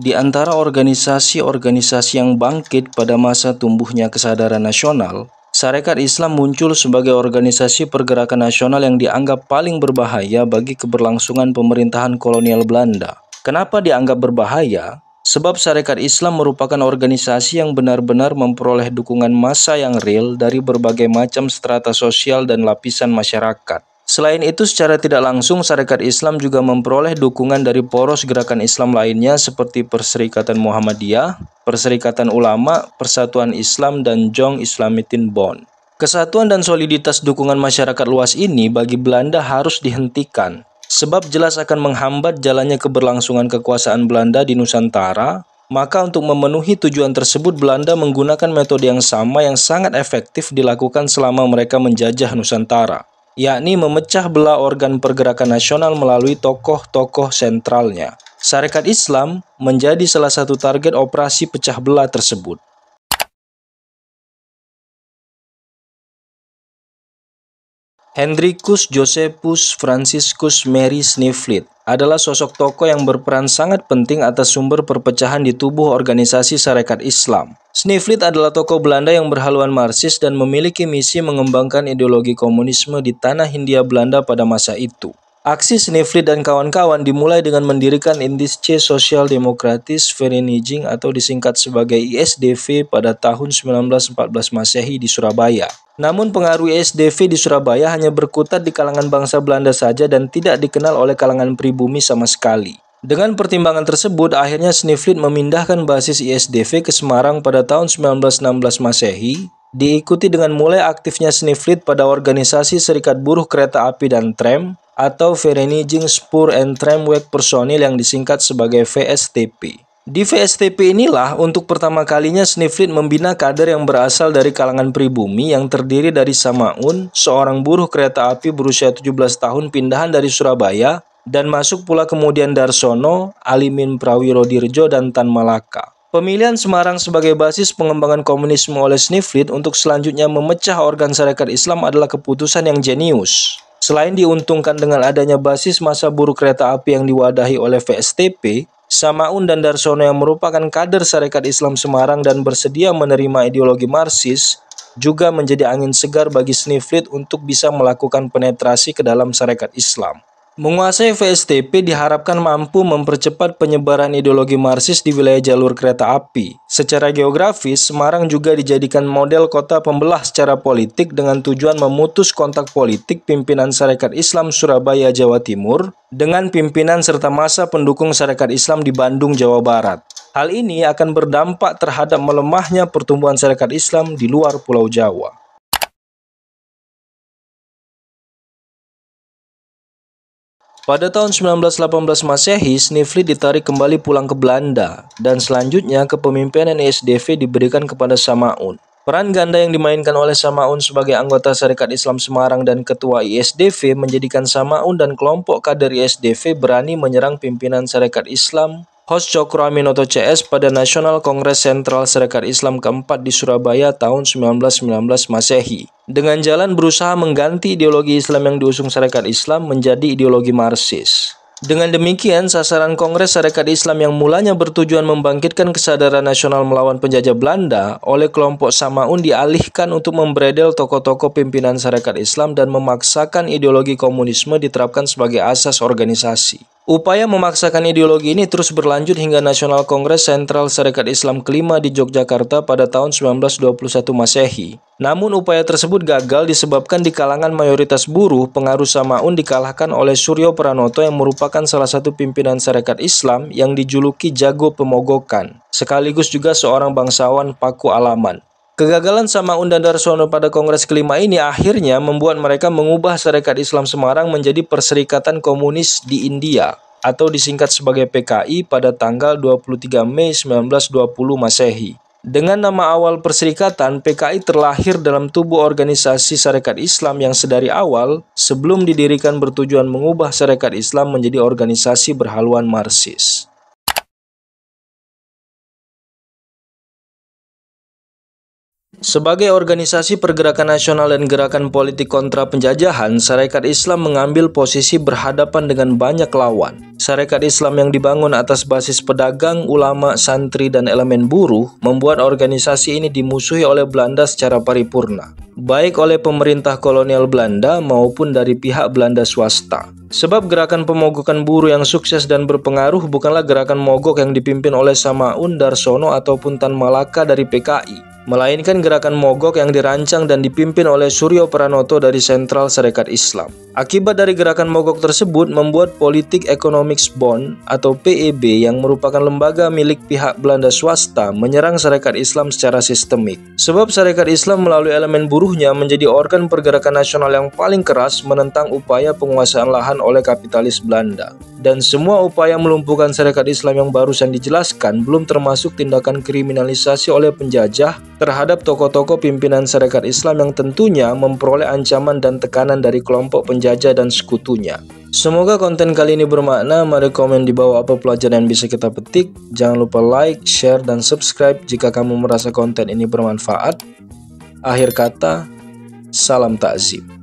Di antara organisasi-organisasi yang bangkit pada masa tumbuhnya kesadaran nasional, Sarekat Islam muncul sebagai organisasi pergerakan nasional yang dianggap paling berbahaya bagi keberlangsungan pemerintahan kolonial Belanda. Kenapa dianggap berbahaya? Sebab Sarekat Islam merupakan organisasi yang benar-benar memperoleh dukungan massa yang real dari berbagai macam strata sosial dan lapisan masyarakat. Selain itu, secara tidak langsung, Sarekat Islam juga memperoleh dukungan dari poros gerakan Islam lainnya seperti Perserikatan Muhammadiyah, Perserikatan Ulama, Persatuan Islam, dan Jong Islamitin Bond. Kesatuan dan soliditas dukungan masyarakat luas ini bagi Belanda harus dihentikan, sebab jelas akan menghambat jalannya keberlangsungan kekuasaan Belanda di Nusantara. Maka untuk memenuhi tujuan tersebut, Belanda menggunakan metode yang sama yang sangat efektif dilakukan selama mereka menjajah Nusantara, yakni memecah belah organ pergerakan nasional melalui tokoh-tokoh sentralnya. Sarekat Islam menjadi salah satu target operasi pecah belah tersebut. Hendrikus Josephus Franciscus Mary Sniflit adalah sosok tokoh yang berperan sangat penting atas sumber perpecahan di tubuh organisasi Sarekat Islam. Sniflit adalah tokoh Belanda yang berhaluan Marxis dan memiliki misi mengembangkan ideologi komunisme di tanah Hindia Belanda pada masa itu. Aksi Sniflit dan kawan-kawan dimulai dengan mendirikan Indische Social Democratische Vereniging atau disingkat sebagai ISDV pada tahun 1914 Masehi di Surabaya. Namun pengaruh ISDV di Surabaya hanya berkutat di kalangan bangsa Belanda saja dan tidak dikenal oleh kalangan pribumi sama sekali. Dengan pertimbangan tersebut, akhirnya Sniflit memindahkan basis ISDV ke Semarang pada tahun 1916 Masehi, diikuti dengan mulai aktifnya Sniflit pada organisasi Serikat Buruh Kereta Api dan Tram atau Vereniging Spoor en Tramweg Personeel yang disingkat sebagai VSTP. Di VSTP inilah untuk pertama kalinya Sniflit membina kader yang berasal dari kalangan pribumi yang terdiri dari Samaun, seorang buruh kereta api berusia 17 tahun pindahan dari Surabaya, dan masuk pula kemudian Darsono, Alimin Prawirodirjo, dan Tan Malaka. Pemilihan Semarang sebagai basis pengembangan komunisme oleh Sniflit untuk selanjutnya memecah organ Sarekat Islam adalah keputusan yang jenius. Selain diuntungkan dengan adanya basis massa buruh kereta api yang diwadahi oleh VSTP, Samaun dan Darsono yang merupakan kader Sarekat Islam Semarang dan bersedia menerima ideologi Marxis juga menjadi angin segar bagi Sniflit untuk bisa melakukan penetrasi ke dalam Sarekat Islam. Menguasai VSTP diharapkan mampu mempercepat penyebaran ideologi Marxis di wilayah jalur kereta api. Secara geografis, Semarang juga dijadikan model kota pembelah secara politik dengan tujuan memutus kontak politik pimpinan Sarekat Islam Surabaya, Jawa Timur dengan pimpinan serta massa pendukung Sarekat Islam di Bandung, Jawa Barat. Hal ini akan berdampak terhadap melemahnya pertumbuhan Sarekat Islam di luar Pulau Jawa. Pada tahun 1918 Masehi, Sniflit ditarik kembali pulang ke Belanda, dan selanjutnya kepemimpinan ISDV diberikan kepada Samaun. Peran ganda yang dimainkan oleh Samaun sebagai anggota Sarekat Islam Semarang dan ketua ISDV menjadikan Samaun dan kelompok kader ISDV berani menyerang pimpinan Sarekat Islam Hos Cokro Aminoto CS pada Nasional Kongres Sentral Sarekat Islam keempat di Surabaya tahun 1919 Masehi, dengan jalan berusaha mengganti ideologi Islam yang diusung Sarekat Islam menjadi ideologi Marxis. Dengan demikian, sasaran Kongres Sarekat Islam yang mulanya bertujuan membangkitkan kesadaran nasional melawan penjajah Belanda oleh kelompok Samaun dialihkan untuk membredel tokoh-tokoh pimpinan Sarekat Islam dan memaksakan ideologi komunisme diterapkan sebagai asas organisasi. Upaya memaksakan ideologi ini terus berlanjut hingga Nasional Kongres Sentral Sarekat Islam kelima di Yogyakarta pada tahun 1921 Masehi. Namun upaya tersebut gagal disebabkan di kalangan mayoritas buruh, pengaruh Samaun dikalahkan oleh Suryo Pranoto yang merupakan salah satu pimpinan Sarekat Islam yang dijuluki jago pemogokan, sekaligus juga seorang bangsawan paku alaman. Kegagalan Samaun dan Darsono pada Kongres kelima ini akhirnya membuat mereka mengubah Sarekat Islam Semarang menjadi Perserikatan Komunis di India atau disingkat sebagai PKI pada tanggal 23 Mei 1920 Masehi. Dengan nama awal Perserikatan, PKI terlahir dalam tubuh organisasi Sarekat Islam yang sedari awal sebelum didirikan bertujuan mengubah Sarekat Islam menjadi organisasi berhaluan Marxis. Sebagai organisasi pergerakan nasional dan gerakan politik kontra penjajahan, Sarekat Islam mengambil posisi berhadapan dengan banyak lawan. Sarekat Islam yang dibangun atas basis pedagang, ulama, santri, dan elemen buruh membuat organisasi ini dimusuhi oleh Belanda secara paripurna, baik oleh pemerintah kolonial Belanda maupun dari pihak Belanda swasta. Sebab gerakan pemogokan buruh yang sukses dan berpengaruh bukanlah gerakan mogok yang dipimpin oleh Samaun Darsono ataupun Tan Malaka dari PKI, melainkan gerakan mogok yang dirancang dan dipimpin oleh Suryo Pranoto dari Sentral Sarekat Islam. Akibat dari gerakan mogok tersebut membuat Politik Economics Bond atau PEB yang merupakan lembaga milik pihak Belanda swasta menyerang Sarekat Islam secara sistemik. Sebab Sarekat Islam melalui elemen buruhnya menjadi organ pergerakan nasional yang paling keras menentang upaya penguasaan lahan oleh kapitalis Belanda. Dan semua upaya melumpuhkan Sarekat Islam yang barusan dijelaskan belum termasuk tindakan kriminalisasi oleh penjajah terhadap tokoh-tokoh pimpinan Sarekat Islam yang tentunya memperoleh ancaman dan tekanan dari kelompok penjajah dan sekutunya. Semoga konten kali ini bermakna. Mari komen di bawah apa pelajaran yang bisa kita petik. Jangan lupa like, share, dan subscribe jika kamu merasa konten ini bermanfaat. Akhir kata, salam takzim.